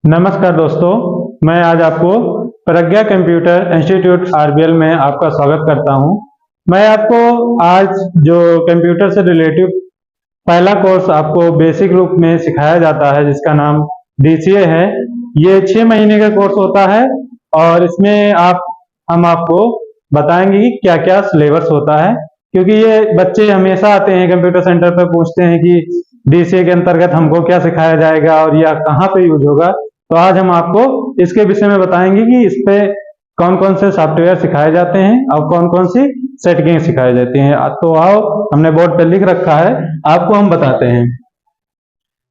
नमस्कार दोस्तों, मैं आज आपको प्रज्ञा कंप्यूटर इंस्टीट्यूट आरबीएल में आपका स्वागत करता हूं। मैं आपको आज जो कंप्यूटर से रिलेटिव पहला कोर्स आपको बेसिक रूप में सिखाया जाता है जिसका नाम डीसीए है। ये 6 महीने का कोर्स होता है और इसमें हम आपको बताएंगे कि क्या क्या सिलेबस होता है, क्योंकि ये बच्चे हमेशा आते हैं कंप्यूटर सेंटर पर, पूछते हैं कि डीसीए के अंतर्गत हमको क्या सिखाया जाएगा और यह कहाँ पे यूज होगा। तो आज हम आपको इसके विषय में बताएंगे कि इस पे कौन कौन से सॉफ्टवेयर सिखाए जाते हैं और कौन कौन सी सेटिंग सिखाई जाती हैं। तो आओ, हमने बोर्ड पे लिख रखा है, आपको हम बताते हैं।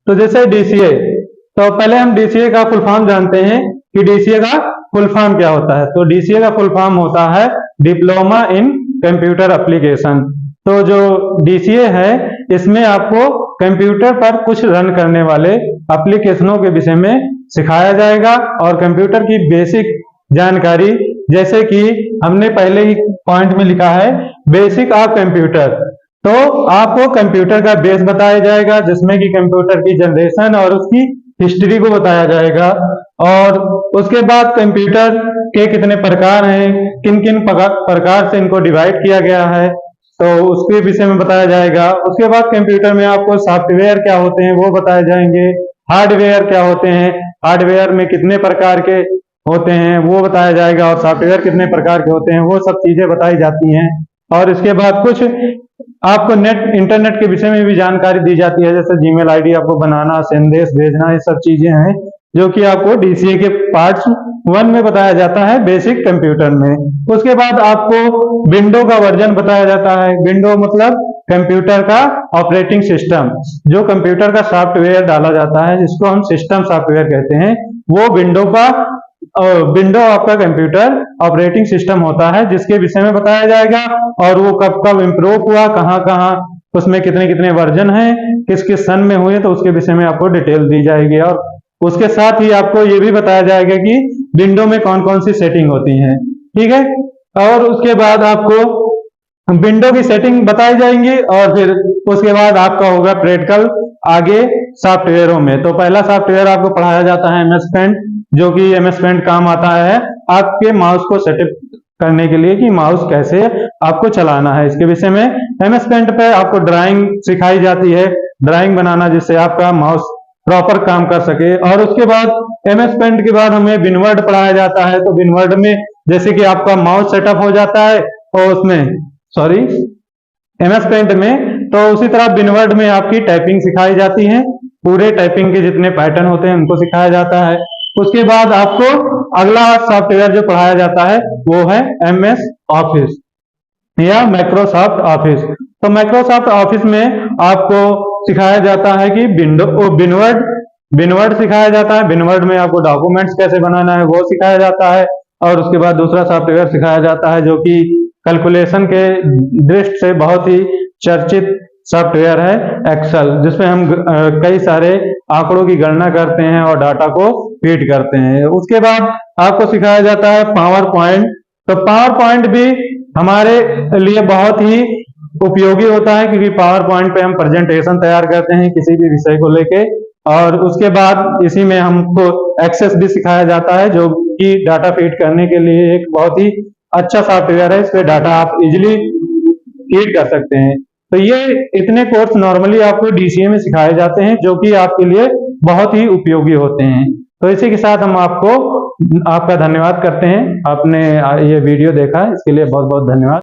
तो जैसे डीसीए, तो पहले हम डीसीए का फुल फॉर्म जानते हैं कि डीसीए का फुल फॉर्म क्या होता है। तो डीसीए का फुल फॉर्म होता है डिप्लोमा इन कंप्यूटर एप्लीकेशन। तो जो डीसीए है इसमें आपको कंप्यूटर पर कुछ रन करने वाले एप्लीकेशनों के विषय में सिखाया जाएगा और कंप्यूटर की बेसिक जानकारी, जैसे कि हमने पहले ही पॉइंट में लिखा है बेसिक ऑफ कंप्यूटर। तो आपको कंप्यूटर का बेस बताया जाएगा, जिसमें कि कंप्यूटर की जनरेशन और उसकी हिस्ट्री को बताया जाएगा। और उसके बाद कंप्यूटर के कितने प्रकार हैं, किन किन प्रकार से इनको डिवाइड किया गया है, तो उसके विषय में बताया जाएगा। उसके बाद कंप्यूटर में आपको सॉफ्टवेयर क्या होते हैं वो बताए जाएंगे, हार्डवेयर क्या होते हैं, हार्डवेयर में कितने प्रकार के होते हैं वो बताया जाएगा, और सॉफ्टवेयर कितने प्रकार के होते हैं वो सब चीजें बताई जाती हैं। और इसके बाद कुछ आपको इंटरनेट के विषय में भी जानकारी दी जाती है, जैसे जीमेल आईडी आपको बनाना, संदेश भेजना, ये सब चीजें हैं जो कि आपको डीसीए के पार्ट 1 में बताया जाता है बेसिक कंप्यूटर में। उसके बाद आपको विंडो का वर्जन बताया जाता है। विंडो मतलब कंप्यूटर का ऑपरेटिंग सिस्टम, जो कंप्यूटर का सॉफ्टवेयर डाला जाता है जिसको हम सिस्टम सॉफ्टवेयर कहते हैं, वो विंडो आपका कंप्यूटर ऑपरेटिंग सिस्टम होता है, जिसके विषय में बताया जाएगा। और वो कब कब इम्प्रूव हुआ, कहाँ कहाँ उसमें कितने कितने वर्जन हैं, किस किस सन में हुए, तो उसके विषय में आपको डिटेल दी जाएगी। और उसके साथ ही आपको ये भी बताया जाएगा कि विंडो में कौन कौन सी सेटिंग होती हैं, ठीक है। और उसके बाद आपको विंडो की सेटिंग बताई जाएंगी और फिर उसके बाद आपका होगा प्रैक्टिकल आगे सॉफ्टवेयरों में। तो पहला सॉफ्टवेयर आपको पढ़ाया जाता है एमएस पेंट, जो कि एमएस पेंट काम आता है आपके माउस को सेटअप करने के लिए कि माउस कैसे आपको चलाना है। इसके विषय में एमएस पेंट पे आपको ड्राइंग सिखाई जाती है, ड्राइंग बनाना जिससे आपका माउस प्रॉपर काम कर सके। और उसके बाद एमएस पेंट के बाद हमें विनवर्ड पढ़ाया जाता है। तो विनवर्ड में जैसे कि आपका माउस सेटअप हो जाता है और उसमें एमएस पेंट में, तो उसी तरह विनवर्ड में आपकी टाइपिंग सिखाई जाती है, पूरे टाइपिंग के जितने पैटर्न होते हैं उनको सिखाया जाता है। उसके बाद आपको अगला सॉफ्टवेयर जो पढ़ाया जाता है वो है एमएस ऑफिस या माइक्रोसॉफ्ट ऑफिस। तो माइक्रोसॉफ्ट ऑफिस में आपको सिखाया जाता है कि विनवर्ड सिखाया जाता है। विनवर्ड में आपको डॉक्यूमेंट्स कैसे बनाना है वो सिखाया जाता है। और उसके बाद दूसरा सॉफ्टवेयर सिखाया जाता है जो कि कैलकुलेशन के दृष्टि से बहुत ही चर्चित सॉफ्टवेयर है एक्सेल, जिसमें हम कई सारे आंकड़ों की गणना करते हैं और डाटा को फीड करते हैं। उसके बाद आपको सिखाया जाता है पावर पॉइंट। तो पावर पॉइंट भी हमारे लिए बहुत ही उपयोगी होता है, क्योंकि पावर पॉइंट पे हम प्रेजेंटेशन तैयार करते हैं किसी भी विषय को लेके। और उसके बाद इसी में हमको एक्सेस भी सिखाया जाता है, जो कि डाटा फीड करने के लिए एक बहुत ही अच्छा सॉफ्टवेयर है। इस पे डाटा आप इजिली फीड कर सकते हैं। तो ये इतने कोर्स नॉर्मली आपको डीसीए में सिखाए जाते हैं, जो कि आपके लिए बहुत ही उपयोगी होते हैं। तो इसी के साथ हम आपका धन्यवाद करते हैं। आपने ये वीडियो देखा, इसके लिए बहुत बहुत धन्यवाद।